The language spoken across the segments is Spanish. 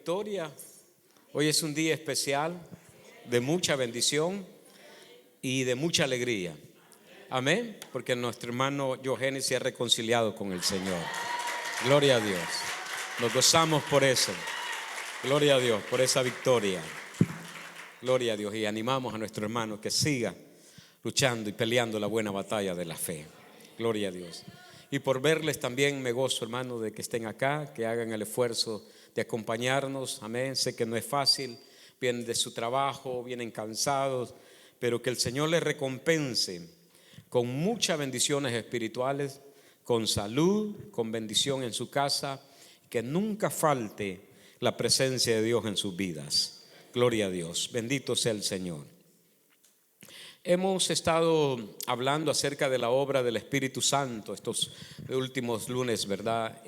victoria. Hoy es un día especial de mucha bendición y de mucha alegría. Amén, porque nuestro hermano Johanny se ha reconciliado con el Señor. Gloria a Dios. Nos gozamos por eso. Gloria a Dios por esa victoria. Gloria a Dios, y animamos a nuestro hermano que siga luchando y peleando la buena batalla de la fe. Gloria a Dios. Y por verles también me gozo, hermano, de que estén acá, que hagan el esfuerzo de acompañarnos. Amén. Sé que no es fácil, vienen de su trabajo, vienen cansados, pero que el Señor les recompense con muchas bendiciones espirituales, con salud, con bendición en su casa, que nunca falte la presencia de Dios en sus vidas. Gloria a Dios, bendito sea el Señor. Hemos estado hablando acerca de la obra del Espíritu Santo estos últimos lunes, ¿verdad?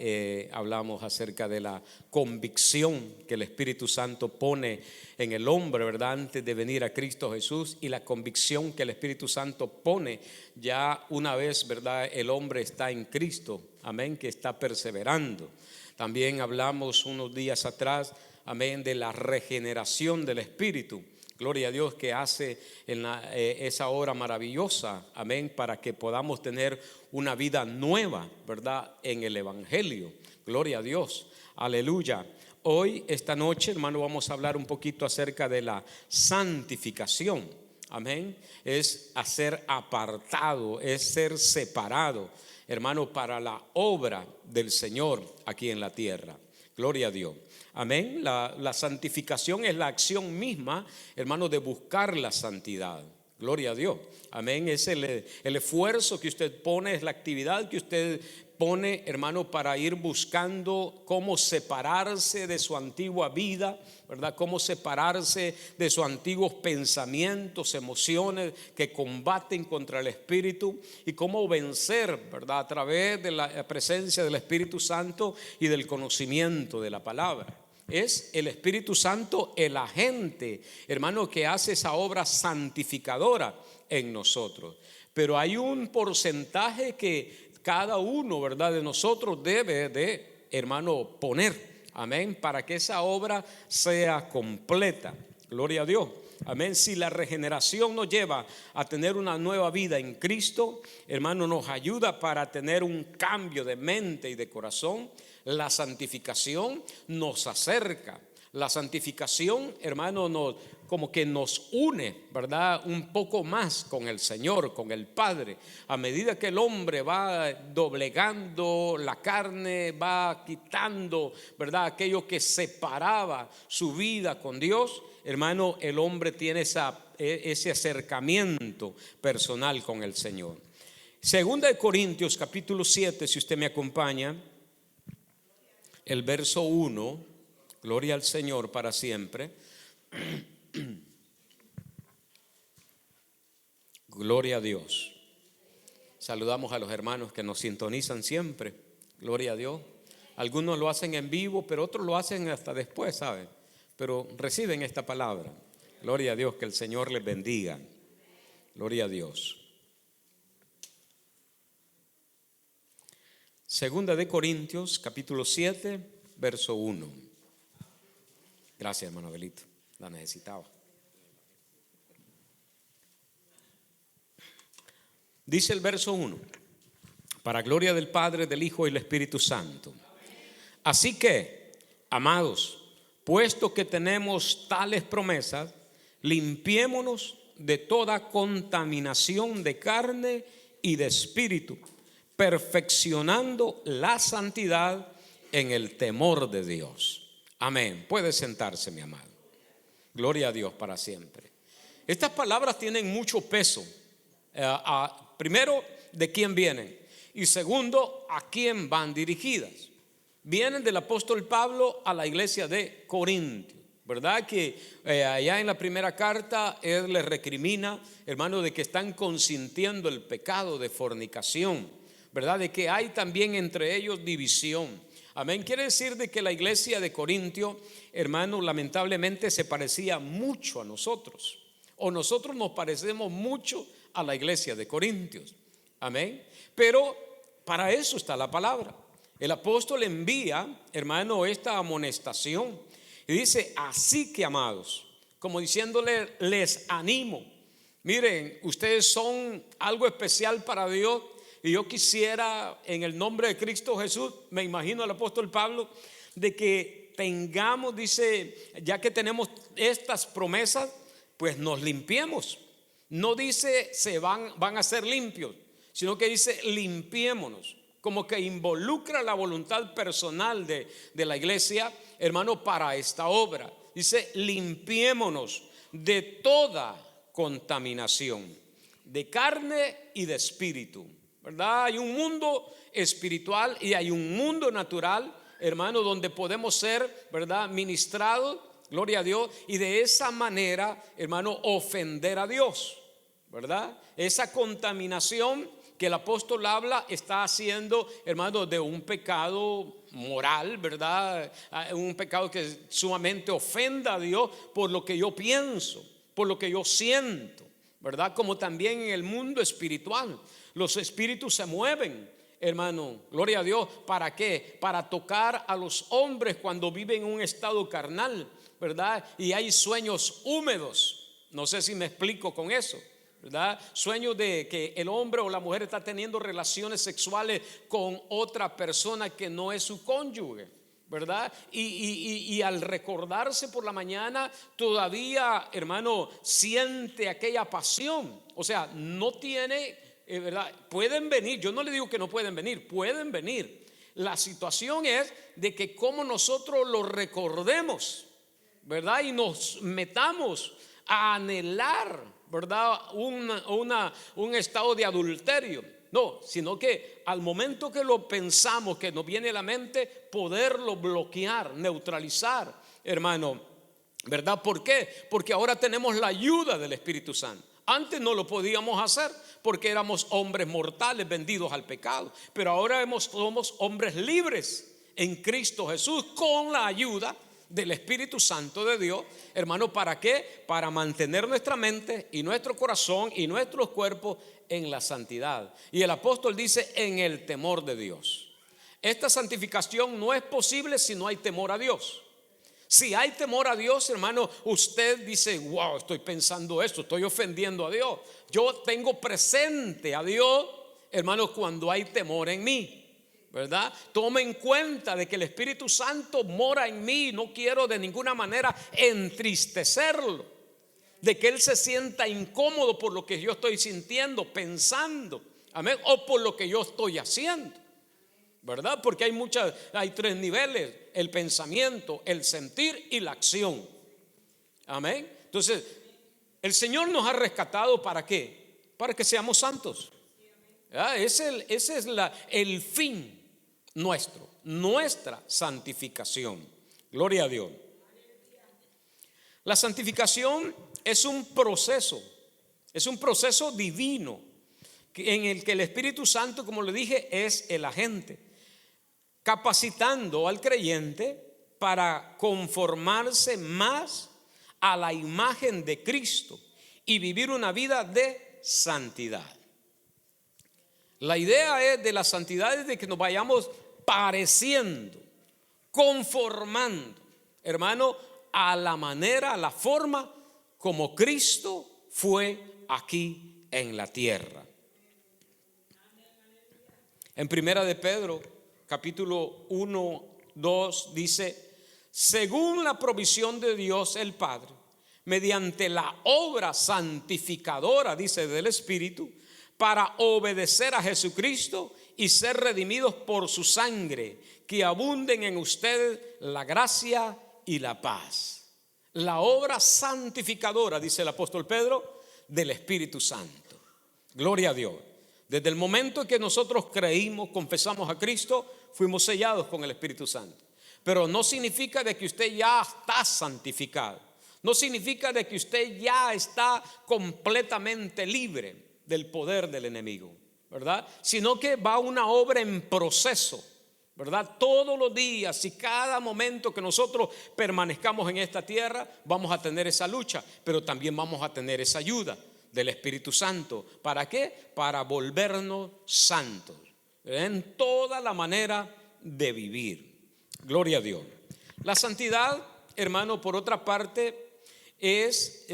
Hablamos acerca de la convicción que el Espíritu Santo pone en el hombre, ¿verdad? Antes de venir a Cristo Jesús, y la convicción que el Espíritu Santo pone ya una vez, ¿verdad? El hombre está en Cristo, amén, que está perseverando. También hablamos unos días atrás, amén, de la regeneración del Espíritu. Gloria a Dios, que hace esa obra maravillosa, amén, para que podamos tener una vida nueva, ¿verdad? En el Evangelio. Gloria a Dios, aleluya. Hoy, esta noche, hermano, vamos a hablar un poquito acerca de la santificación. Amén. Es ser apartado, es ser separado, hermano, para la obra del Señor aquí en la tierra. Gloria a Dios. Amén. La santificación es la acción misma, hermano, de buscar la santidad. Gloria a Dios. Amén. Es el esfuerzo que usted pone, es la actividad que usted pone, hermano, para ir buscando cómo separarse de su antigua vida, ¿verdad? Cómo separarse de sus antiguos pensamientos, emociones que combaten contra el Espíritu, y cómo vencer, ¿verdad? A través de la presencia del Espíritu Santo y del conocimiento de la palabra. Es el Espíritu Santo el agente, hermano, que hace esa obra santificadora en nosotros. Pero hay un porcentaje que cada uno, ¿verdad?, de nosotros debe de, hermano, poner, amén, para que esa obra sea completa. Gloria a Dios. Amén. Si la regeneración nos lleva a tener una nueva vida en Cristo, hermano, nos ayuda para tener un cambio de mente y de corazón. La santificación nos acerca. La santificación, hermano, como que nos une, ¿verdad?, un poco más con el Señor, con el Padre. A medida que el hombre va doblegando la carne, va quitando, ¿verdad?, aquello que separaba su vida con Dios, hermano, el hombre tiene ese acercamiento personal con el Señor. Segunda de Corintios capítulo 7, si usted me acompaña, el verso 1, gloria al Señor para siempre. Gloria a Dios. Saludamos a los hermanos que nos sintonizan siempre. Gloria a Dios. Algunos lo hacen en vivo, pero otros lo hacen hasta después, ¿saben? Pero reciben esta palabra. Gloria a Dios, que el Señor les bendiga. Gloria a Dios. Segunda de Corintios, capítulo 7, verso 1. Gracias, hermano Abelito, la necesitaba. Dice el verso 1: para gloria del Padre, del Hijo y del Espíritu Santo. Así que, amados, puesto que tenemos tales promesas, limpiémonos de toda contaminación de carne y de espíritu, perfeccionando la santidad en el temor de Dios. Amén. Puede sentarse, mi amado. Gloria a Dios para siempre. Estas palabras tienen mucho peso. Primero, ¿de quién vienen? Y segundo, ¿a quién van dirigidas? Vienen del apóstol Pablo a la iglesia de Corinto, ¿verdad? Que allá en la primera carta él les recrimina, hermano, de que están consintiendo el pecado de fornicación, ¿verdad? De que hay también entre ellos división. Amén. Quiere decir de que la iglesia de Corintio, hermano, lamentablemente se parecía mucho a nosotros, o nosotros nos parecemos mucho a la iglesia de Corintios. Amén. Pero para eso está la palabra. El apóstol envía, hermano, esta amonestación, Y dice, así que amados, como diciéndole, les animo. Miren, ustedes son algo especial para Dios. Y yo quisiera, en el nombre de Cristo Jesús, me imagino al apóstol Pablo, de que tengamos, dice, ya que tenemos estas promesas, pues nos limpiemos. No dice van a ser limpios, sino que dice limpiémonos. Como que involucra la voluntad personal de la iglesia, hermano, para esta obra. Dice, limpiémonos de toda contaminación, de carne y de espíritu, ¿verdad? Hay un mundo espiritual y hay un mundo natural, hermano, donde podemos ser, ¿verdad?, ministrados, gloria a Dios, y de esa manera, hermano, ofender a Dios, ¿verdad? Esa contaminación que el apóstol habla está haciendo, hermano, de un pecado moral, ¿verdad? Un pecado que sumamente ofenda a Dios por lo que yo pienso, por lo que yo siento, ¿verdad? Como también en el mundo espiritual, los espíritus se mueven, hermano, gloria a Dios. ¿Para qué? Para tocar a los hombres cuando viven en un estado carnal, ¿verdad? Y hay sueños húmedos. No sé si me explico con eso, ¿verdad? Sueños de que el hombre o la mujer está teniendo relaciones sexuales con otra persona que no es su cónyuge, ¿verdad? Y al recordarse por la mañana todavía, hermano, siente aquella pasión. O sea, no tiene, ¿verdad? Pueden venir, yo no le digo que no pueden venir, pueden venir. La situación es de que como nosotros lo recordemos, ¿verdad? Y nos metamos a anhelar, ¿verdad?, un estado de adulterio. No, sino que al momento que lo pensamos, que nos viene a la mente, poderlo bloquear, neutralizar, hermano, ¿verdad? ¿Por qué? Porque ahora tenemos la ayuda del Espíritu Santo. Antes no lo podíamos hacer porque éramos hombres mortales vendidos al pecado, pero ahora somos hombres libres en Cristo Jesús con la ayuda del Espíritu Santo de Dios, hermano. ¿Para qué? Para mantener nuestra mente y nuestro corazón y nuestros cuerpos en la santidad. Y el apóstol dice, en el temor de Dios. Esta santificación no es posible si no hay temor a Dios. Si hay temor a Dios, hermano, usted dice, wow, estoy pensando esto, estoy ofendiendo a Dios. Yo tengo presente a Dios, hermano, cuando hay temor en mí, ¿verdad? Tome en cuenta de que el Espíritu Santo mora en mí. No quiero de ninguna manera entristecerlo, de que Él se sienta incómodo por lo que yo estoy sintiendo, pensando, amén, o por lo que yo estoy haciendo, ¿verdad? Porque hay tres niveles: el pensamiento, el sentir y la acción, amén. Entonces, el Señor nos ha rescatado, ¿para qué? Para que seamos santos. Ese es el fin nuestra santificación. Gloria a Dios. La santificación es un proceso divino en el que el Espíritu Santo, como le dije, es el agente, capacitando al creyente para conformarse más a la imagen de Cristo y vivir una vida de santidad. La idea de la santidad es de que nos vayamos pareciendo, conformando, hermano, a la manera, a la forma como Cristo fue aquí en la tierra. En Primera de Pedro, capítulo 1, 2, dice: según la provisión de Dios el Padre, mediante la obra santificadora, dice, del Espíritu, para obedecer a Jesucristo y ser redimidos por su sangre, que abunden en ustedes la gracia y la paz. La obra santificadora, dice el apóstol Pedro, del Espíritu Santo. Gloria a Dios. Desde el momento en que nosotros creímos, confesamos a Cristo, fuimos sellados con el Espíritu Santo. Pero no significa de que usted ya está santificado. No significa de que usted ya está completamente libre del poder del enemigo, ¿verdad? Sino que va una obra en proceso, ¿verdad? Todos los días y cada momento que nosotros permanezcamos en esta tierra, vamos a tener esa lucha, pero también vamos a tener esa ayuda del Espíritu Santo. ¿Para qué? Para volvernos santos en toda la manera de vivir. Gloria a Dios. La santidad hermano, por otra parte, es,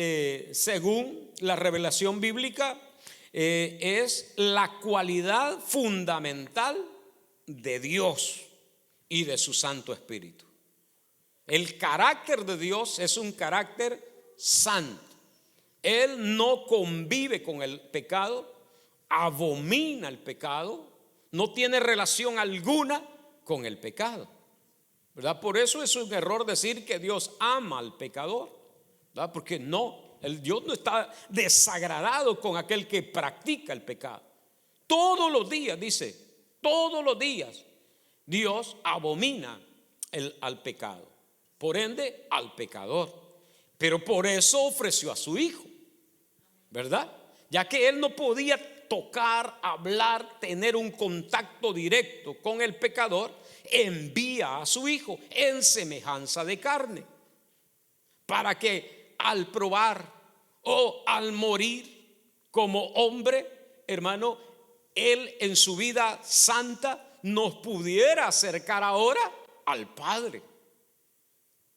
según la revelación bíblica, es la cualidad fundamental de Dios y de su Santo Espíritu. El carácter de Dios es un carácter santo. Él no convive con el pecado, abomina el pecado, no tiene relación alguna con el pecado, ¿verdad? Por eso es un error decir que Dios ama al pecador, ¿verdad? Porque no, Dios no está desagradado con aquel que practica el pecado. Todos los días, dice, todos los días Dios abomina al pecado, por ende al pecador. Pero por eso ofreció a su Hijo, ¿verdad? Ya que Él no podía tocar, hablar, tener un contacto directo con el pecador, envía a su Hijo en semejanza de carne, para que al probar o al morir como hombre, hermano, Él en su vida santa nos pudiera acercar ahora al Padre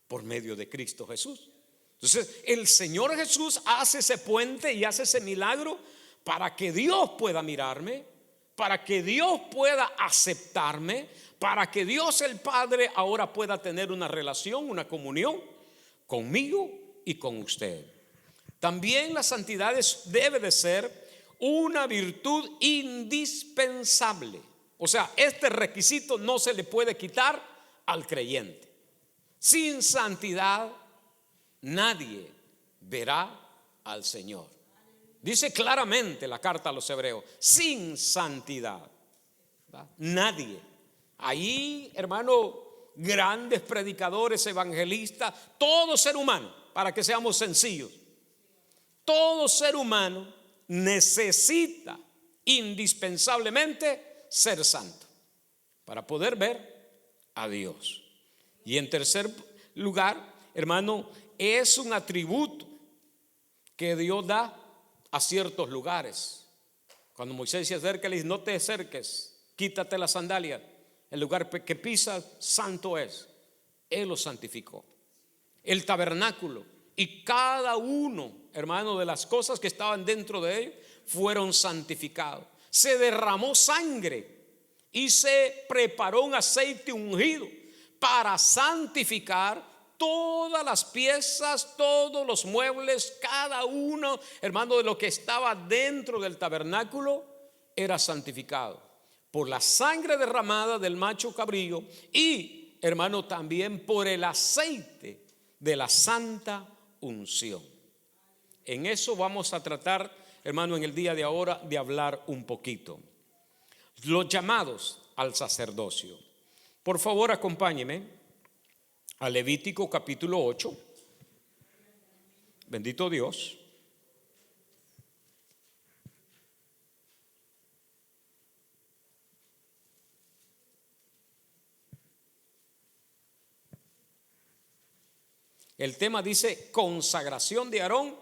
por medio de Cristo Jesús. Entonces el Señor Jesús hace ese puente y hace ese milagro para que Dios pueda mirarme, para que Dios pueda aceptarme, para que Dios el Padre ahora pueda tener una relación, una comunión conmigo y con usted. También la santidad debe de ser una virtud indispensable. O sea, este requisito no se le puede quitar al creyente. Sin santidad nadie verá al Señor. Dice claramente la carta a los hebreos, sin santidad, ¿verdad? Nadie. Ahí, hermano, grandes predicadores, evangelistas, todo ser humano, para que seamos sencillos, todo ser humano necesita indispensablemente ser santo para poder ver a Dios. Y en tercer lugar, hermano, es un atributo que Dios da a ciertos lugares. Cuando Moisés se acerca, le dice: no te acerques, quítate la sandalia, el lugar que pisas santo es. Él lo santificó. El tabernáculo y cada uno, hermano, de las cosas que estaban dentro de él fueron santificados. Se derramó sangre y se preparó un aceite ungido para santificar todas las piezas, todos los muebles, cada uno, hermano, de lo que estaba dentro del tabernáculo era santificado por la sangre derramada del macho cabrío y, hermano, también por el aceite de la santa unción. En eso vamos a tratar, hermano, en el día de ahora de hablar un poquito. Los llamados al sacerdocio. Por favor, acompáñeme a Levítico capítulo 8. Bendito Dios. El tema dice consagración de Aarón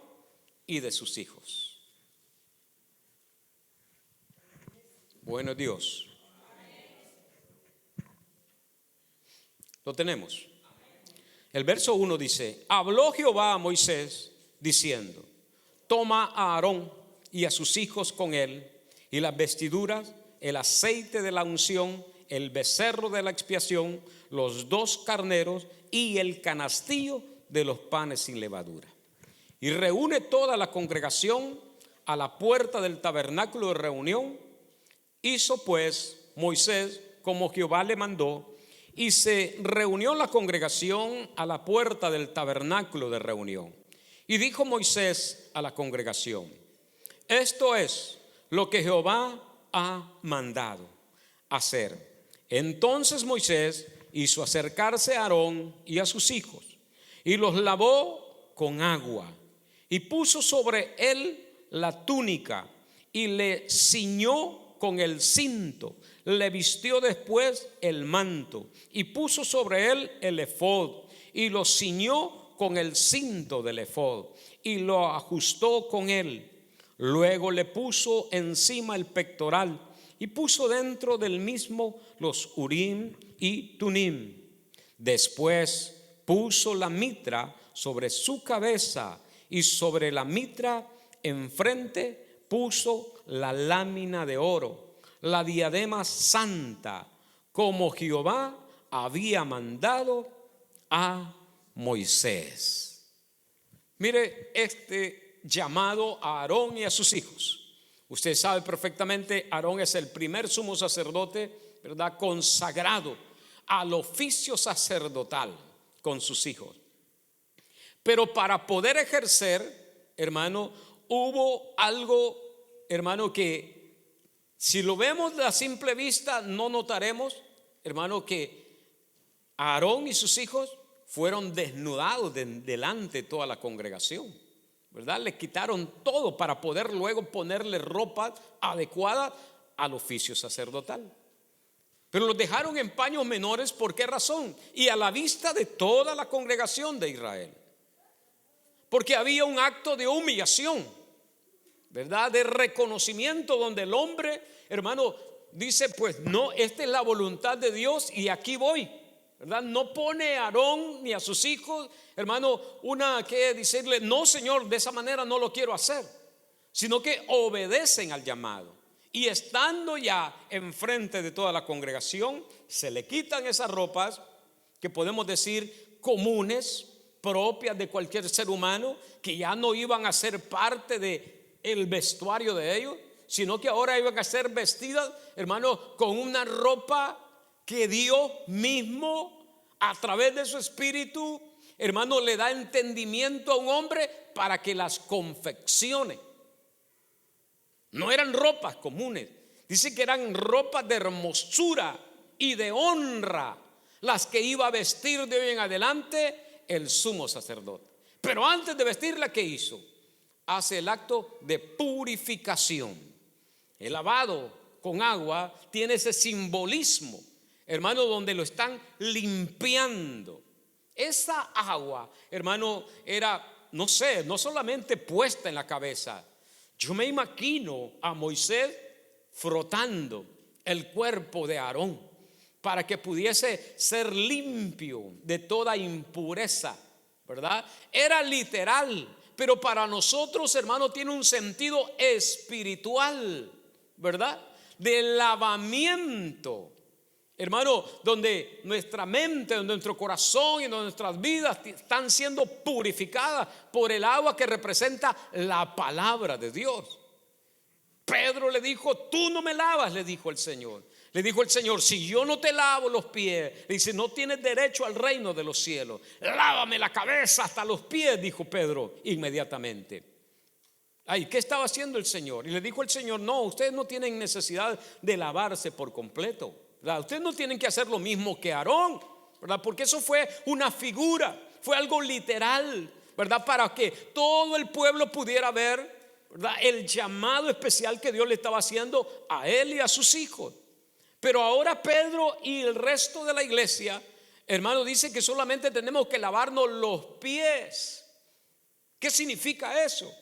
y de sus hijos. Bueno Dios. Lo tenemos. El verso 1 dice: habló Jehová a Moisés diciendo: toma a Aarón y a sus hijos con él, y las vestiduras, el aceite de la unción, el becerro de la expiación, los 2 carneros y el canastillo de los panes sin levadura. Y reúne toda la congregación a la puerta del tabernáculo de reunión. Hizo pues Moisés como Jehová le mandó, y se reunió la congregación a la puerta del tabernáculo de reunión. Y dijo Moisés a la congregación: esto es lo que Jehová ha mandado hacer. Entonces Moisés hizo acercarse a Aarón y a sus hijos, y los lavó con agua, y puso sobre él la túnica, y le ciñó con el cinto. Le vistió después el manto, y puso sobre él el efod, y lo ciñó con el cinto del efod, y lo ajustó con él. Luego le puso encima el pectoral, y puso dentro del mismo los urim y tumim. Después puso la mitra sobre su cabeza y sobre la mitra enfrente puso la lámina de oro, la diadema santa, como Jehová había mandado a Moisés. Mire este llamado a Aarón y a sus hijos. Usted sabe perfectamente, Aarón es el primer sumo sacerdote, ¿verdad?, consagrado al oficio sacerdotal con sus hijos. Pero para poder ejercer, hermano, hubo algo, hermano, que si lo vemos a simple vista no notaremos, hermano, que Aarón y sus hijos fueron desnudados delante de toda la congregación, ¿verdad? Le quitaron todo para poder luego ponerle ropa adecuada al oficio sacerdotal. Pero los dejaron en paños menores. ¿Por qué razón? Y a la vista de toda la congregación de Israel. Porque había un acto de humillación, ¿verdad?, de reconocimiento, donde el hombre, hermano, dice, pues no, esta es la voluntad de Dios y aquí voy, ¿verdad? No pone a Aarón ni a sus hijos, hermano, una que decirle, no, Señor, de esa manera no lo quiero hacer, sino que obedecen al llamado. Y estando ya enfrente de toda la congregación, se le quitan esas ropas que podemos decir comunes, propias de cualquier ser humano, que ya no iban a ser parte de el vestuario de ellos, sino que ahora iban a ser vestidas, hermano, con una ropa que Dios mismo, a través de su espíritu, hermano, le da entendimiento a un hombre para que las confeccione. No eran ropas comunes, dice que eran ropas de hermosura y de honra, las que iba a vestir de hoy en adelante el sumo sacerdote. Pero antes de vestirla, ¿qué hizo? Hace el acto de purificación. El lavado con agua tiene ese simbolismo, hermano, donde lo están limpiando. Esa agua, hermano, era, no sé, no solamente puesta en la cabeza. Yo me imagino a Moisés frotando el cuerpo de Aarón para que pudiese ser limpio de toda impureza, ¿verdad? Era literal, pero para nosotros, hermano, tiene un sentido espiritual, ¿verdad? De lavamiento, hermano, donde nuestra mente, donde nuestro corazón y donde nuestras vidas están siendo purificadas por el agua que representa la palabra de Dios. Pedro le dijo, tú no me lavas, le dijo el Señor. Le dijo el Señor, si yo no te lavo los pies, le dice, no tienes derecho al reino de los cielos. Lávame la cabeza hasta los pies, dijo Pedro inmediatamente. Ay, ¿qué estaba haciendo el Señor? Y le dijo el Señor, no, ustedes no tienen necesidad de lavarse por completo, ¿verdad? Ustedes no tienen que hacer lo mismo que Aarón, ¿verdad? Porque eso fue una figura, fue algo literal, ¿verdad? Para que todo el pueblo pudiera ver, ¿verdad?, el llamado especial que Dios le estaba haciendo a él y a sus hijos. Pero ahora Pedro y el resto de la iglesia, hermano, dice que solamente tenemos que lavarnos los pies. ¿Qué significa eso?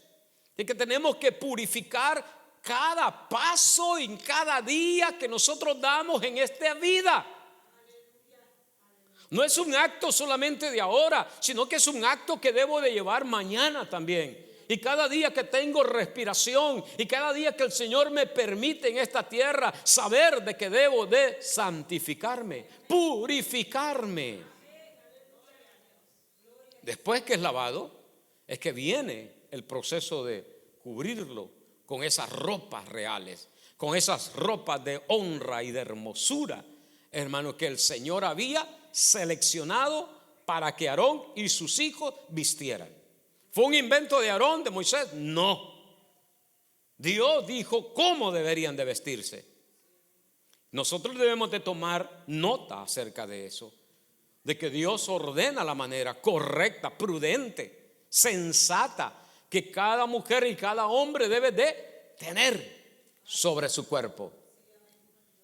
De que tenemos que purificar cada paso en cada día que nosotros damos en esta vida. No es un acto solamente de ahora, sino que es un acto que debo de llevar mañana también. Y cada día que tengo respiración y cada día que el Señor me permite en esta tierra saber de que debo de santificarme, purificarme. Después que es lavado, es que viene el proceso de cubrirlo con esas ropas reales, con esas ropas de honra y de hermosura, hermano, que el Señor había seleccionado para que Aarón y sus hijos vistieran. ¿Fue un invento de Aarón, de Moisés? No. Dios dijo cómo deberían de vestirse. Nosotros debemos de tomar nota acerca de eso, de que Dios ordena la manera correcta, prudente, sensata, que cada mujer y cada hombre debe de tener sobre su cuerpo.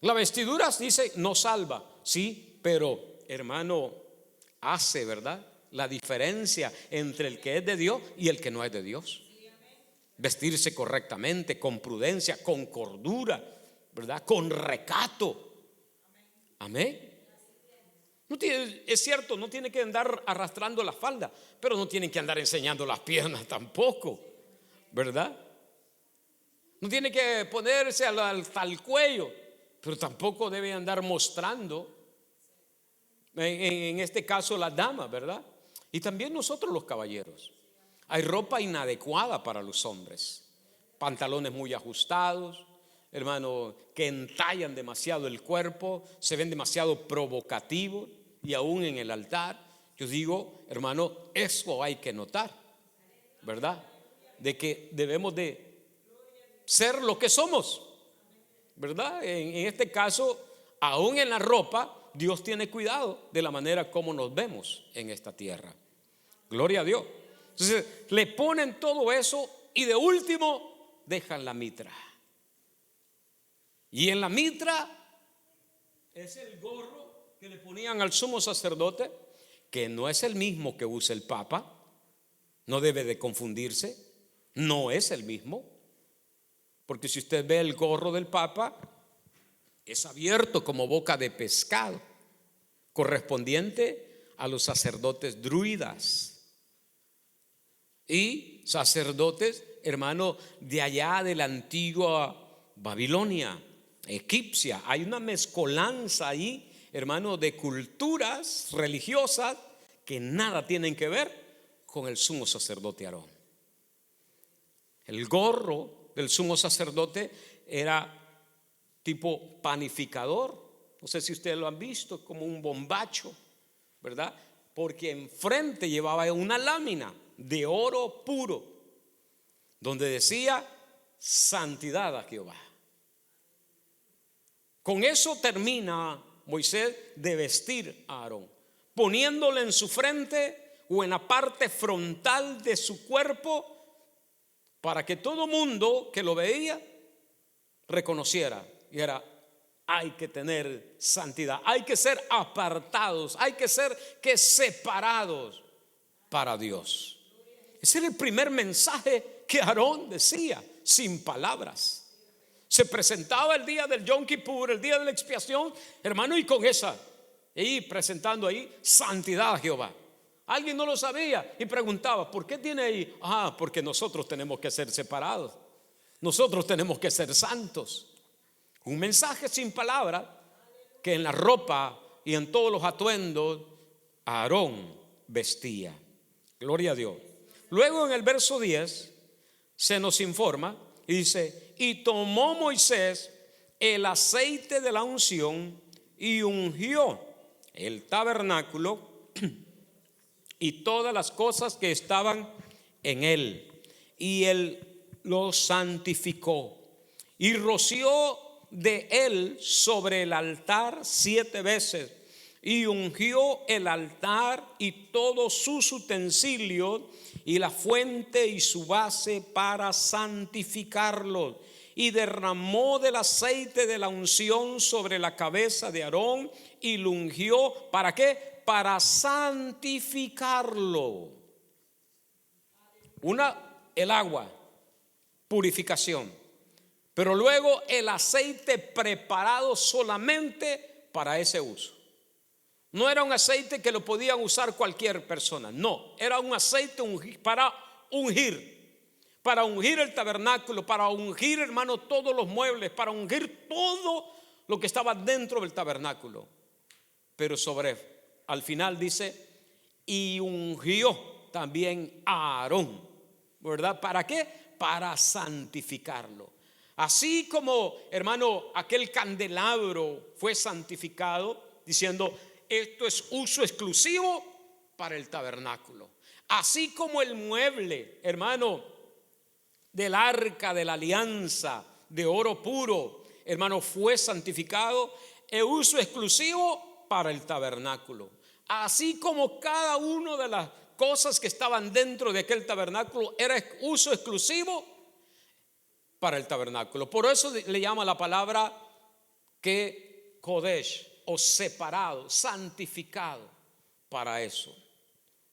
La vestidura, dice, no salva, sí, pero hermano, hace, ¿verdad?, la diferencia entre el que es de Dios y el que no es de Dios. Vestirse correctamente, con prudencia, con cordura, ¿verdad?, con recato. Amén. Es cierto, no tiene que andar arrastrando la falda, pero no tienen que andar enseñando las piernas tampoco, ¿verdad? No tiene que ponerse hasta el cuello, pero tampoco debe andar mostrando, en este caso las damas, ¿verdad? Y también nosotros los caballeros. Hay ropa inadecuada para los hombres, pantalones muy ajustados, hermano, que entallan demasiado el cuerpo, se ven demasiado provocativos. Y aún en el altar, yo digo, hermano, eso hay que notar, ¿verdad? De que debemos de ser lo que somos, ¿verdad? En este caso, aún en la ropa, Dios tiene cuidado de la manera como nos vemos en esta tierra. Gloria a Dios. Entonces, le ponen todo eso y de último dejan la mitra. Y en la mitra es el gorro que le ponían al sumo sacerdote, que no es el mismo que usa el Papa, no debe de confundirse, no es el mismo, porque si usted ve el gorro del Papa, es abierto como boca de pescado, correspondiente a los sacerdotes druidas y sacerdotes, hermano, de allá de la antigua Babilonia, egipcia. Hay una mezcolanza ahí, hermano, de culturas religiosas que nada tienen que ver con el sumo sacerdote Aarón. El gorro del sumo sacerdote era tipo panificador. No sé si ustedes lo han visto, como un bombacho, ¿verdad? Porque enfrente llevaba una lámina de oro puro, donde decía santidad a Jehová. Con eso termina Moisés de vestir a Aarón, poniéndole en su frente o en la parte frontal de su cuerpo, para que todo mundo que lo veía reconociera y era: hay que tener santidad, hay que ser apartados, hay que ser separados para Dios. Ese era el primer mensaje que Aarón decía, sin palabras. Se presentaba el día del Yom Kippur, el día de la expiación, hermano, y con esa, y presentando ahí santidad a Jehová. Alguien no lo sabía y preguntaba: ¿por qué tiene ahí? Porque nosotros tenemos que ser separados, nosotros tenemos que ser santos. Un mensaje sin palabras que en la ropa y en todos los atuendos Aarón vestía. Gloria a Dios. Luego en el verso 10 se nos informa y dice: y tomó Moisés el aceite de la unción y ungió el tabernáculo y todas las cosas que estaban en él, y él lo santificó y roció de él sobre el altar 7 veces, y ungió el altar y todos sus utensilios y la fuente y su base para santificarlos, y derramó del aceite de la unción sobre la cabeza de Aarón y lo ungió. ¿Para qué? Para santificarlo. El agua, purificación, pero luego el aceite preparado solamente para ese uso. No era un aceite que lo podían usar cualquier persona, no, era un aceite para ungir el tabernáculo, para ungir, hermano, todos los muebles, para ungir todo lo que estaba dentro del tabernáculo. Pero al final dice: y ungió también a Aarón, ¿verdad? ¿Para qué? Para santificarlo. Así como, hermano, aquel candelabro fue santificado, diciendo: esto es uso exclusivo para el tabernáculo. Así como el mueble, hermano, del arca de la alianza de oro puro, hermano, fue santificado, el uso exclusivo para el tabernáculo. Así como cada una de las cosas que estaban dentro de aquel tabernáculo era uso exclusivo para el tabernáculo. Por eso le llama la palabra que Kodesh, o separado, santificado para eso.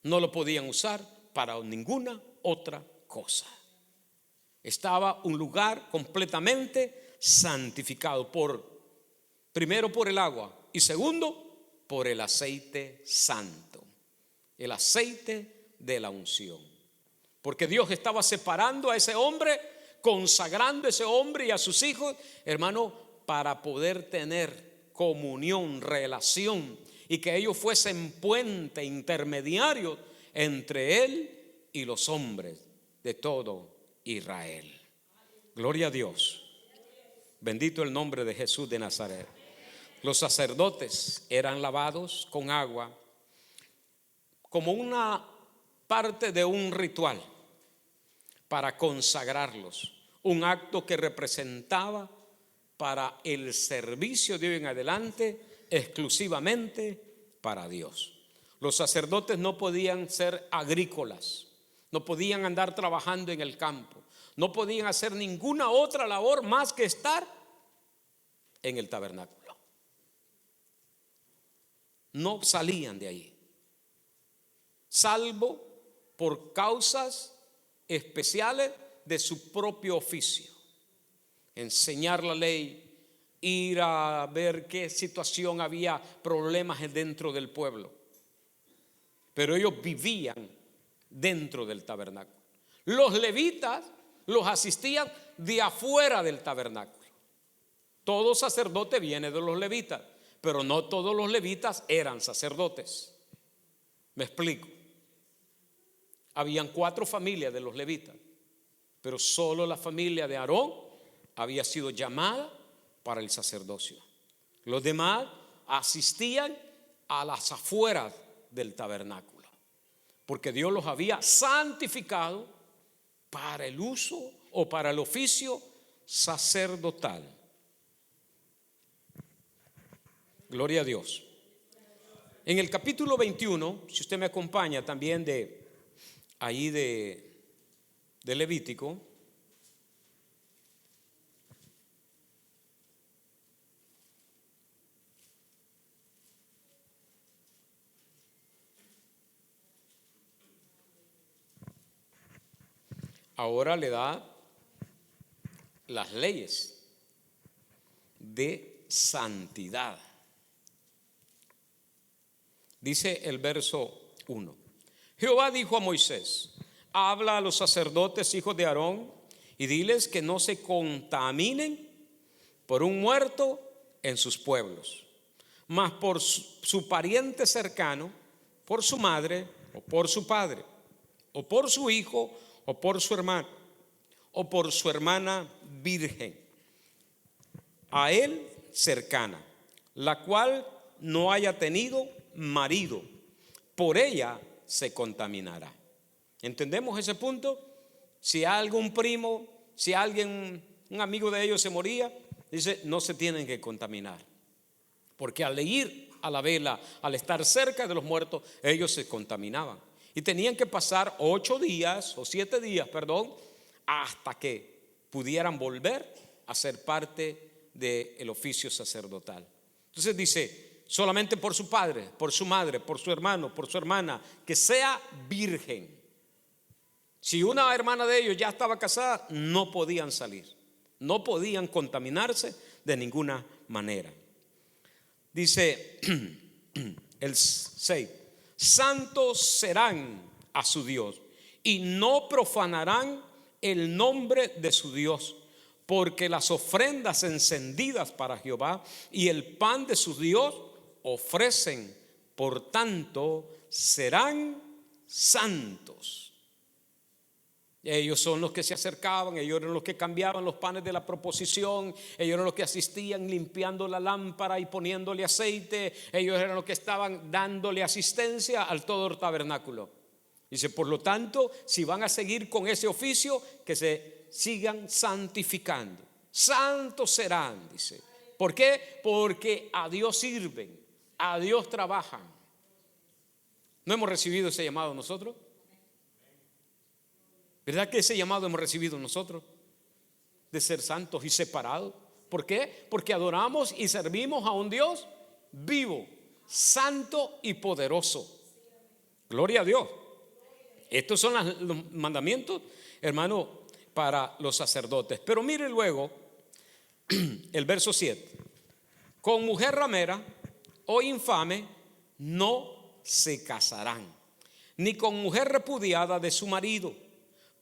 No lo podían usar para ninguna otra cosa. Estaba un lugar completamente santificado, primero por el agua y segundo por el aceite santo, el aceite de la unción. Porque Dios estaba separando a ese hombre, consagrando a ese hombre y a sus hijos, hermano, para poder tener comunión, relación, y que ellos fuesen puente intermediario entre él y los hombres de todo Israel. Gloria a Dios. Bendito el nombre de Jesús de Nazaret. Los sacerdotes eran lavados con agua como una parte de un ritual para consagrarlos, un acto que representaba para el servicio de hoy en adelante exclusivamente para Dios. Los sacerdotes no podían ser agrícolas, no podían andar trabajando en el campo, no podían hacer ninguna otra labor más que estar en el tabernáculo. No salían de ahí, salvo por causas especiales de su propio oficio. Enseñar la ley, ir a ver qué situación había problemas dentro del pueblo. Pero ellos vivían dentro del tabernáculo. Los levitas los asistían de afuera del tabernáculo. Todo sacerdote viene de los levitas, pero no todos los levitas eran sacerdotes. Me explico. Habían 4 familias de los levitas, pero solo la familia de Aarón había sido llamada para el sacerdocio. Los demás asistían a las afueras del tabernáculo, porque Dios los había santificado para el uso o para el oficio sacerdotal. Gloria a Dios. En el capítulo 21, si usted me acompaña también de Levítico, ahora le da las leyes de santidad. Dice el verso 1: Jehová dijo a Moisés: habla a los sacerdotes hijos de Aarón y diles que no se contaminen por un muerto en sus pueblos, mas por su pariente cercano, por su madre o por su padre, o por su hijo o por su hermano, o por su hermana virgen, a él cercana, la cual no haya tenido marido, por ella se contaminará. ¿Entendemos ese punto? Si algún primo, si alguien, un amigo de ellos se moría, dice, no se tienen que contaminar, porque al ir a la vela, al estar cerca de los muertos, ellos se contaminaban y tenían que pasar 8 días o 7 días, hasta que pudieran volver a ser parte del oficio sacerdotal. Entonces dice, solamente por su padre, por su madre, por su hermano, por su hermana, que sea virgen. Si una hermana de ellos ya estaba casada, no podían salir, no podían contaminarse de ninguna manera. Dice el 6: santos serán a su Dios y no profanarán el nombre de su Dios, porque las ofrendas encendidas para Jehová y el pan de su Dios ofrecen, por tanto serán santos. Ellos son los que se acercaban, ellos eran los que cambiaban los panes de la proposición, ellos eran los que asistían limpiando la lámpara y poniéndole aceite, ellos eran los que estaban dándole asistencia al todo el tabernáculo. Dice, por lo tanto, si van a seguir con ese oficio, que se sigan santificando. Santos serán, dice. ¿Por qué? Porque a Dios sirven, a Dios trabajan. ¿No hemos recibido ese llamado nosotros? ¿Verdad que ese llamado hemos recibido nosotros? De ser santos y separados. ¿Por qué? Porque adoramos y servimos a un Dios vivo, santo y poderoso. Gloria a Dios. Estos son los mandamientos, hermano, para los sacerdotes. Pero mire luego el verso 7: con mujer ramera o infame no se casarán, ni con mujer repudiada de su marido,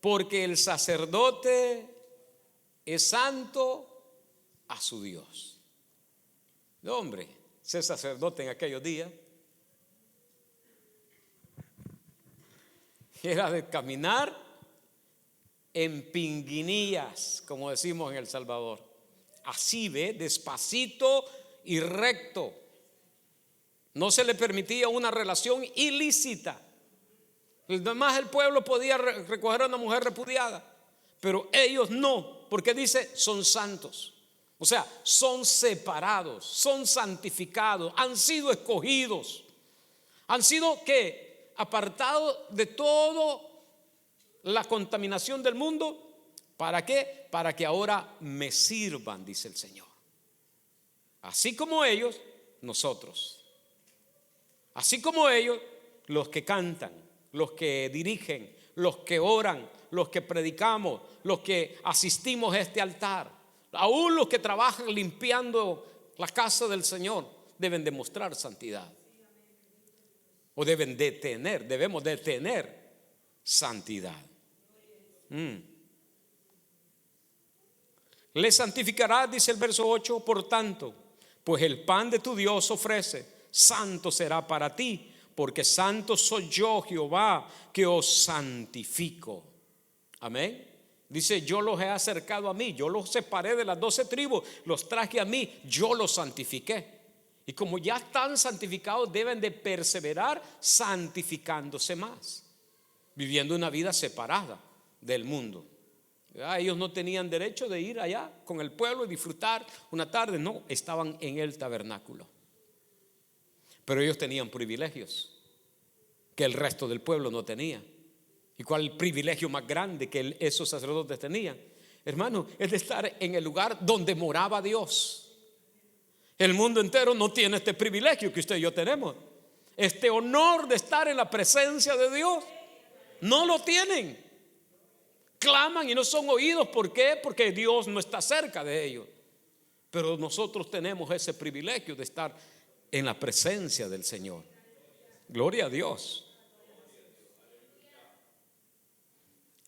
porque el sacerdote es santo a su Dios. No, hombre, ser sacerdote en aquellos días era de caminar en pinguinillas, como decimos en El Salvador. Así, ve, despacito y recto. No se le permitía una relación ilícita. Además, el pueblo podía recoger a una mujer repudiada, pero ellos no, porque dice son santos. O sea, son separados, son santificados, han sido escogidos, han sido ¿qué? Apartados de toda la contaminación del mundo. ¿Para qué? Para que ahora me sirvan, dice el Señor. Así como ellos, nosotros. Así como ellos, los que cantan, los que dirigen, los que oran, los que predicamos, los que asistimos a este altar, aún los que trabajan limpiando la casa del Señor, deben demostrar santidad. O debemos de tener santidad. Le santificarás, dice el verso 8, por tanto, pues el pan de tu Dios ofrece, santo será para ti, porque santo soy yo, Jehová, que os santifico. Amén. Dice, yo los he acercado a mí, yo los separé de las 12 tribus, los traje a mí, yo los santifiqué. Y como ya están santificados, deben de perseverar santificándose más, viviendo una vida separada del mundo. Ellos no tenían derecho de ir allá con el pueblo y disfrutar una tarde, no, estaban en el tabernáculo. Pero ellos tenían privilegios que el resto del pueblo no tenía. ¿Y cuál es el privilegio más grande que esos sacerdotes tenían? Hermano, es de estar en el lugar donde moraba Dios. El mundo entero no tiene este privilegio que usted y yo tenemos. Este honor de estar en la presencia de Dios. No lo tienen. Claman y no son oídos. ¿Por qué? Porque Dios no está cerca de ellos. Pero nosotros tenemos ese privilegio de estar en la presencia del Señor. Gloria a Dios.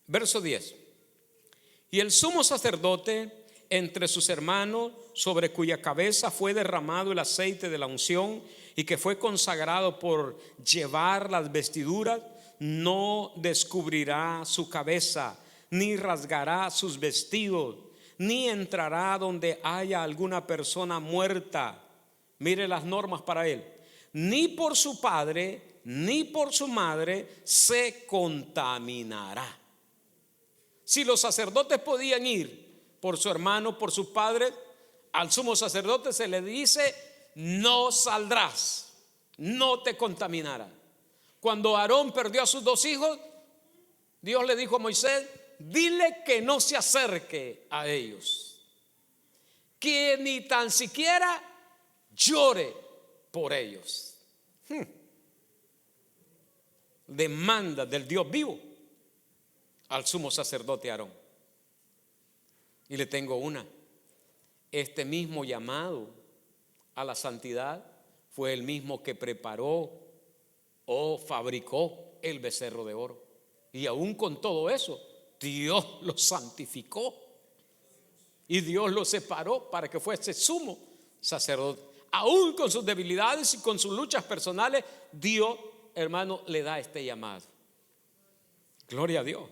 Verso 10. Y el sumo sacerdote entre sus hermanos, sobre cuya cabeza fue derramado el aceite de la unción y que fue consagrado por llevar las vestiduras, no descubrirá su cabeza, ni rasgará sus vestidos, ni entrará donde haya alguna persona muerta. Mire las normas para él. Ni por su padre, ni por su madre se contaminará. Si los sacerdotes podían ir por su hermano, por su padre, al sumo sacerdote se le dice: no saldrás, no te contaminarás. Cuando Aarón perdió a sus 2 hijos, Dios le dijo a Moisés: dile que no se acerque a ellos, que ni tan siquiera llore por ellos. Demanda del Dios vivo al sumo sacerdote Aarón. Y le tengo una: este mismo llamado a la santidad fue el mismo que preparó o fabricó el becerro de oro. Y aún con todo eso, Dios lo santificó y Dios lo separó para que fuese sumo sacerdote. Aún con sus debilidades y con sus luchas personales, Dios, hermano, le da este llamado. Gloria a Dios.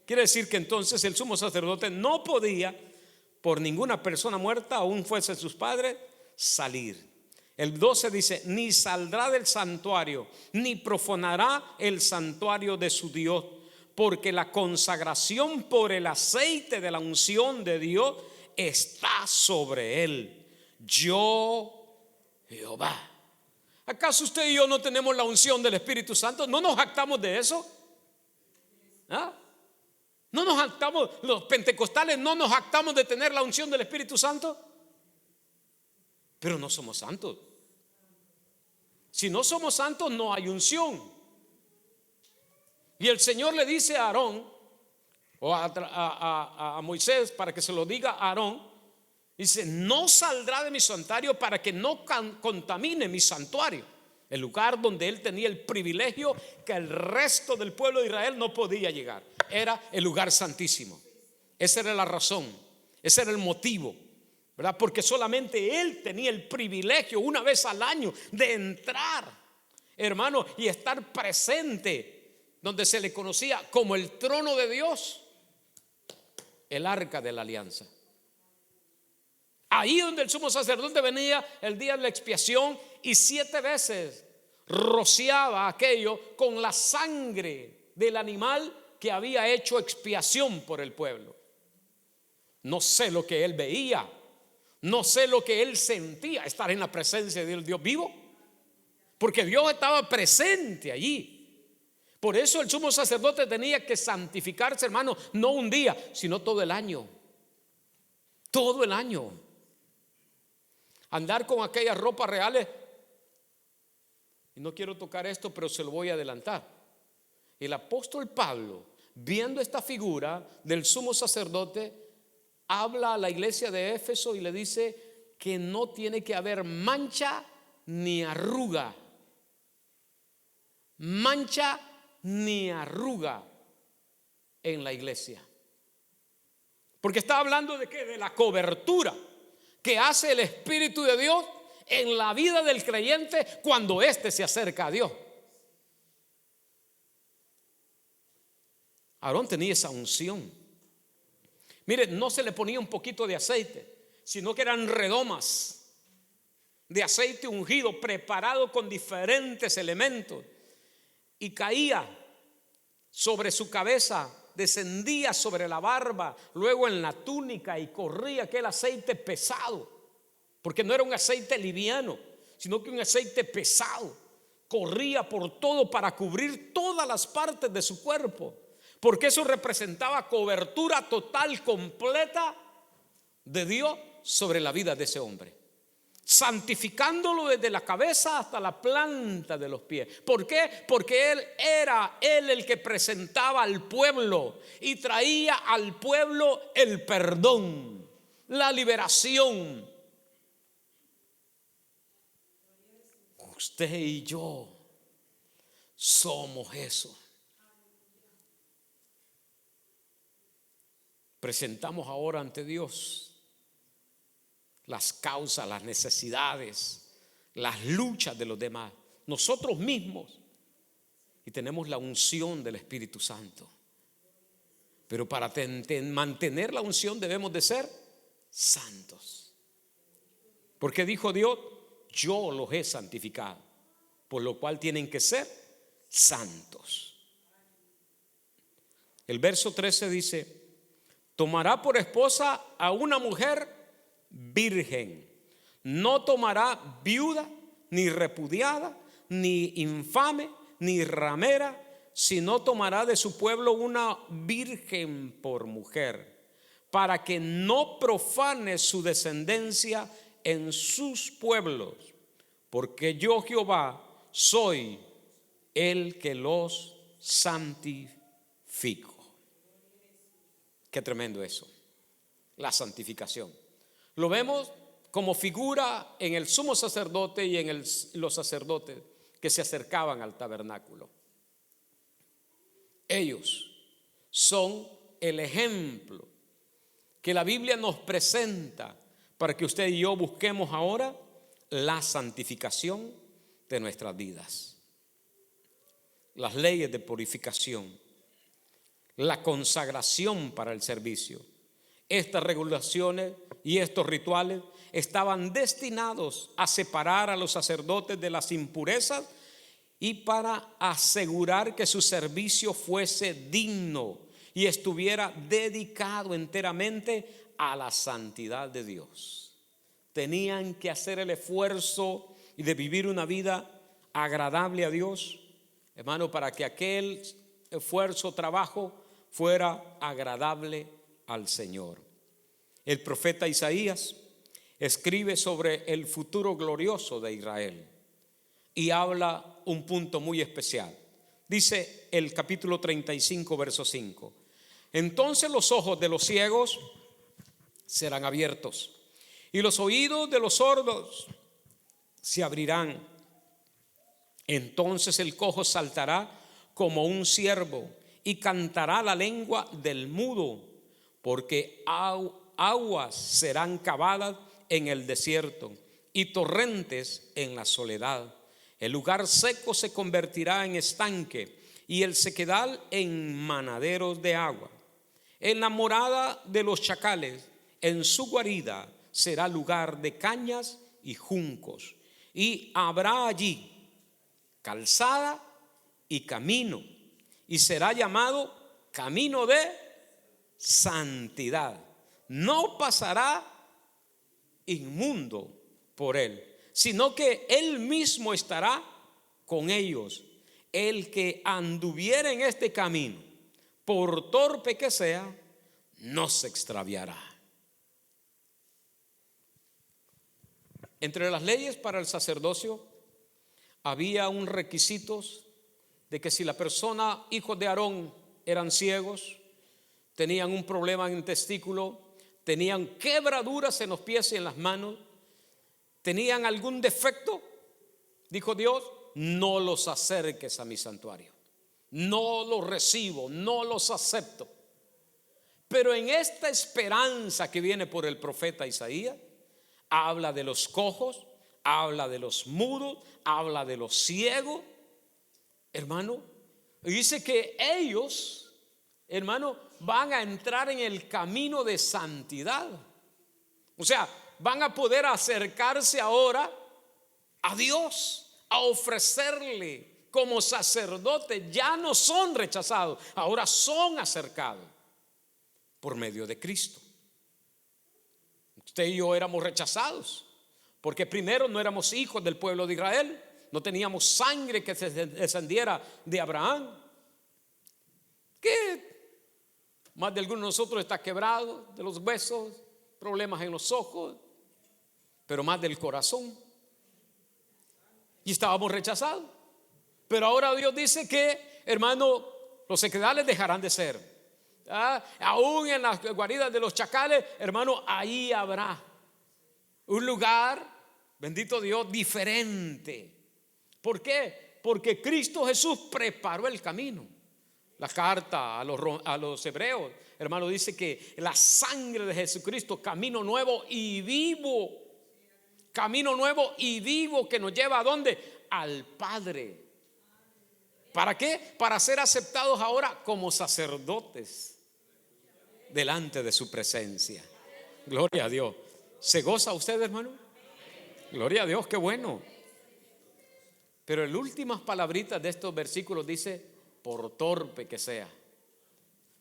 Quiere decir que entonces el sumo sacerdote no podía, por ninguna persona muerta, aún fuese sus padres, salir. El 12 dice: ni saldrá del santuario, ni profanará el santuario de su Dios, porque la consagración por el aceite de la unción de Dios está sobre él. Yo, Jehová. ¿Acaso usted y yo no tenemos la unción del Espíritu Santo? ¿No nos jactamos de eso? ¿Ah? ¿No nos jactamos, los pentecostales no nos jactamos de tener la unción del Espíritu Santo? Pero no somos santos. Si no somos santos, no hay unción. Y el Señor le dice a Aarón, o a Moisés, para que se lo diga a Aarón, dice: no saldrá de mi santuario para que no contamine mi santuario. el lugar donde él tenía el privilegio que el resto del pueblo de Israel no podía llegar. Era el lugar santísimo. Esa era la razón, ese era el motivo, ¿verdad? Porque solamente él tenía el privilegio una vez al año de entrar, hermano, y estar presente donde se le conocía como el trono de Dios, el arca de la alianza. Ahí donde el sumo sacerdote venía el día de la expiación y 7 veces rociaba aquello con la sangre del animal que había hecho expiación por el pueblo. No sé lo que él veía, no sé lo que él sentía, estar en la presencia del Dios vivo, porque Dios estaba presente allí. Por eso el sumo sacerdote tenía que santificarse, hermano, no un día, sino todo el año. Todo el año. Andar con aquellas ropas reales. Y no quiero tocar esto, pero se lo voy a adelantar. El apóstol Pablo, viendo esta figura del sumo sacerdote, habla a la iglesia de Éfeso y le dice que no tiene que haber mancha ni arruga. Mancha ni arruga en la iglesia. Porque está hablando de qué? De la cobertura que hace el Espíritu de Dios en la vida del creyente cuando éste se acerca a Dios. Aarón tenía esa unción. Mire, no se le ponía un poquito de aceite, sino que eran redomas de aceite ungido, preparado con diferentes elementos, y caía sobre su cabeza, descendía sobre la barba, luego en la túnica, y corría aquel aceite pesado, porque no era un aceite liviano, sino que un aceite pesado. Corría por todo para cubrir todas las partes de su cuerpo, porque eso representaba cobertura total, completa de Dios sobre la vida de ese hombre, santificándolo desde la cabeza hasta la planta de los pies. ¿Por qué? Porque él era el que presentaba al pueblo y traía al pueblo el perdón, la liberación. Usted y yo somos eso. Presentamos ahora ante Dios las causas, las necesidades, las luchas de los demás, nosotros mismos, y tenemos la unción del Espíritu Santo. Pero para mantener la unción debemos de ser santos, porque dijo Dios: yo los he santificado, por lo cual tienen que ser santos. El verso 13 dice: tomará por esposa a una mujer virgen, no tomará viuda, ni repudiada, ni infame, ni ramera, sino tomará de su pueblo una virgen por mujer, para que no profane su descendencia en sus pueblos, porque yo Jehová soy el que los santifico. Qué tremendo eso, la santificación. Lo vemos como figura en el sumo sacerdote y en los sacerdotes que se acercaban al tabernáculo. Ellos son el ejemplo que la Biblia nos presenta para que usted y yo busquemos ahora la santificación de nuestras vidas. Las leyes de purificación, la consagración para el servicio. Estas regulaciones y estos rituales estaban destinados a separar a los sacerdotes de las impurezas y para asegurar que su servicio fuese digno y estuviera dedicado enteramente a la santidad de Dios. Tenían que hacer el esfuerzo y de vivir una vida agradable a Dios, hermano, para que aquel esfuerzo, trabajo fuera agradable al Señor. El profeta Isaías escribe sobre el futuro glorioso de Israel y habla un punto muy especial. Dice el capítulo 35, verso 5: entonces los ojos de los ciegos serán abiertos y los oídos de los sordos se abrirán. Entonces el cojo saltará como un ciervo y cantará la lengua del mudo, porque aguas serán cavadas en el desierto y torrentes en la soledad. El lugar seco se convertirá en estanque y el sequedal en manaderos de agua. En la morada de los chacales, en su guarida, será lugar de cañas y juncos, y habrá allí calzada y camino, y será llamado camino de santidad. No pasará inmundo por él, sino que él mismo estará con ellos. El que anduviere en este camino, por torpe que sea, no se extraviará. Entre las leyes para el sacerdocio había un requisito de que si la persona, hijos de Aarón, eran ciegos, tenían un problema en el testículo, tenían quebraduras en los pies y en las manos, tenían algún defecto, dijo Dios, no los acerques a mi santuario, no los recibo, no los acepto. Pero en esta esperanza que viene por el profeta Isaías, habla de los cojos, habla de los mudos, habla de los ciegos, hermano, y dice que ellos, hermano, van a entrar en el camino de santidad. O sea, van a poder acercarse ahora a Dios, a ofrecerle como sacerdotes. Ya no son rechazados, ahora son acercados por medio de Cristo. Usted y yo éramos rechazados porque primero no éramos hijos del pueblo de Israel, no teníamos sangre que se descendiera de Abraham. Que más de alguno de nosotros está quebrado de los huesos, problemas en los ojos, pero más del corazón. Y estábamos rechazados. Pero ahora Dios dice que, hermano, los sequedales dejarán de ser. Aún en las guaridas de los chacales, hermano, ahí habrá un lugar, bendito Dios, diferente. ¿Por qué? Porque Cristo Jesús preparó el camino. La carta a los hebreos, hermano, dice que la sangre de Jesucristo, camino nuevo y vivo. Camino nuevo y vivo que nos lleva ¿a dónde? Al Padre. ¿Para qué? Para ser aceptados ahora como sacerdotes delante de su presencia. Gloria a Dios. ¿Se goza usted, hermano? Gloria a Dios, qué bueno. Pero en las últimas palabritas de estos versículos dice, por torpe que sea,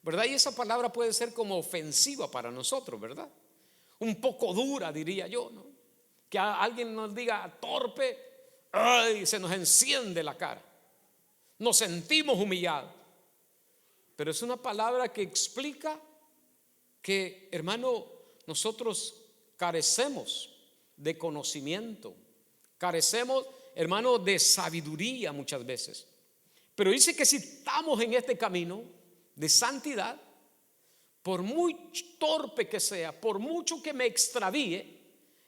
¿verdad? Y esa palabra puede ser como ofensiva para nosotros, ¿verdad? Un poco dura, diría yo, ¿no? Que alguien nos diga torpe, ay, se nos enciende la cara, nos sentimos humillados. Pero es una palabra que explica que, hermano, nosotros carecemos de conocimiento, carecemos, hermano, de sabiduría muchas veces. Pero dice que si estamos en este camino de santidad, por muy torpe que sea, por mucho que me extravíe,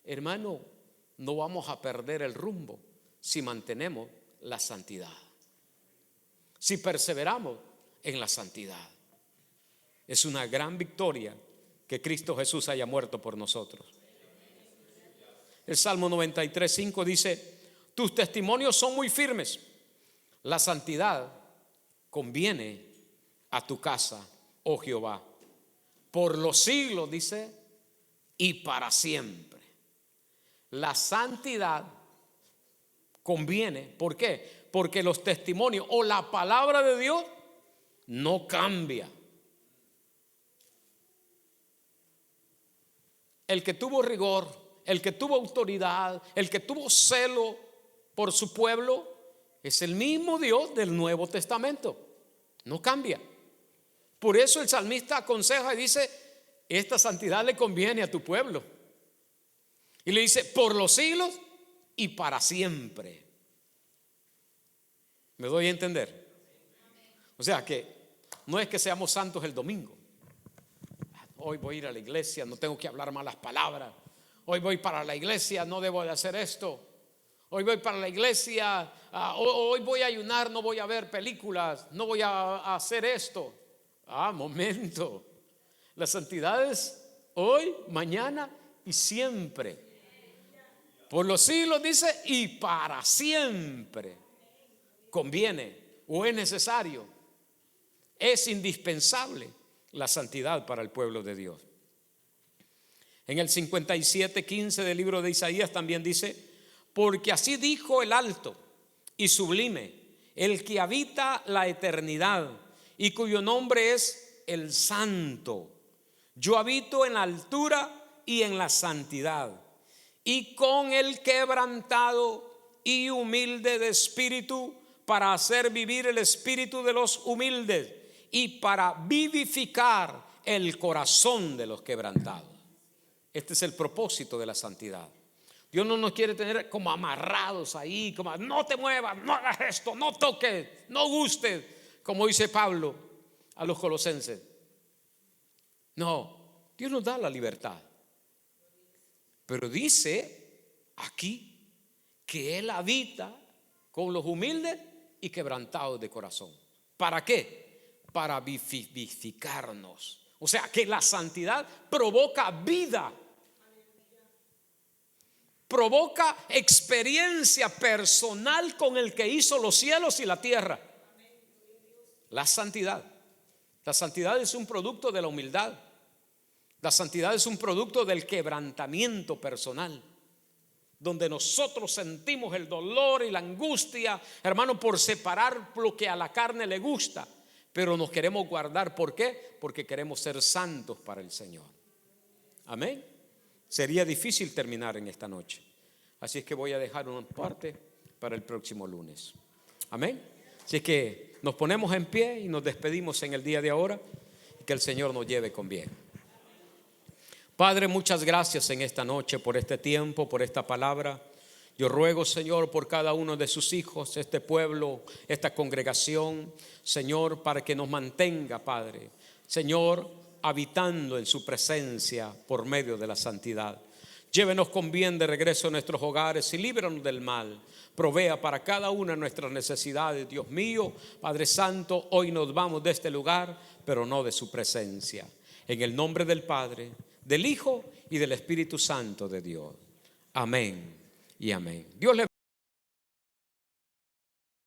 hermano, no vamos a perder el rumbo si mantenemos la santidad, si perseveramos en la santidad. Es una gran victoria que Cristo Jesús haya muerto por nosotros. El Salmo 93:5 dice, tus testimonios son muy firmes, la santidad conviene a tu casa, oh Jehová, por los siglos, dice, y para siempre. La santidad conviene. ¿Por qué? Porque los testimonios o la palabra de Dios no cambia. El que tuvo rigor, el que tuvo autoridad, el que tuvo celo por su pueblo, es el mismo Dios del Nuevo Testamento. No cambia. Por eso el salmista aconseja y dice, esta santidad le conviene a tu pueblo. Y le dice, por los siglos y para siempre. ¿Me doy a entender? O sea que no es que seamos santos el domingo. Hoy voy a ir a la iglesia, no tengo que hablar malas palabras. Hoy voy para la iglesia, no debo de hacer esto. Hoy voy para la iglesia, hoy voy a ayunar, no voy a ver películas, no voy a hacer esto. Momento. La santidad es hoy, mañana y siempre. Por los siglos dice, y para siempre. Conviene o es necesario, es indispensable la santidad para el pueblo de Dios. En el 57:15 del libro de Isaías también dice: porque así dijo el alto y sublime, el que habita la eternidad y cuyo nombre es el Santo. Yo habito en la altura y en la santidad, y con el quebrantado y humilde de espíritu, para hacer vivir el espíritu de los humildes y para vivificar el corazón de los quebrantados. Este es el propósito de la santidad. Dios no nos quiere tener como amarrados ahí, como no te muevas, no hagas esto, no toques, no gustes, como dice Pablo a los colosenses. No, Dios nos da la libertad, pero dice aquí que Él habita con los humildes y quebrantados de corazón. ¿Para qué? Para vivificarnos. O sea que la santidad provoca vida, provoca experiencia personal con el que hizo los cielos y la tierra. La santidad es un producto de la humildad. La santidad es un producto del quebrantamiento personal, donde nosotros sentimos el dolor y la angustia, hermano, por separar lo que a la carne le gusta, pero nos queremos guardar. ¿Por qué? Porque queremos ser santos para el Señor. Amén. Sería difícil terminar en esta noche, así es que voy a dejar una parte para el próximo lunes. Amén. Así es que nos ponemos en pie y nos despedimos en el día de ahora, y que el Señor nos lleve con bien. Padre, muchas gracias en esta noche por este tiempo, por esta palabra. Yo ruego, Señor, por cada uno de sus hijos, este pueblo, esta congregación, Señor, para que nos mantenga, Padre, Señor, habitando en su presencia por medio de la santidad. Llévenos con bien de regreso a nuestros hogares y líbranos del mal. Provea para cada una de nuestras necesidades, Dios mío. Padre Santo, hoy nos vamos de este lugar, pero no de su presencia. En el nombre del Padre, del Hijo y del Espíritu Santo de Dios. Amén y amén. Dios le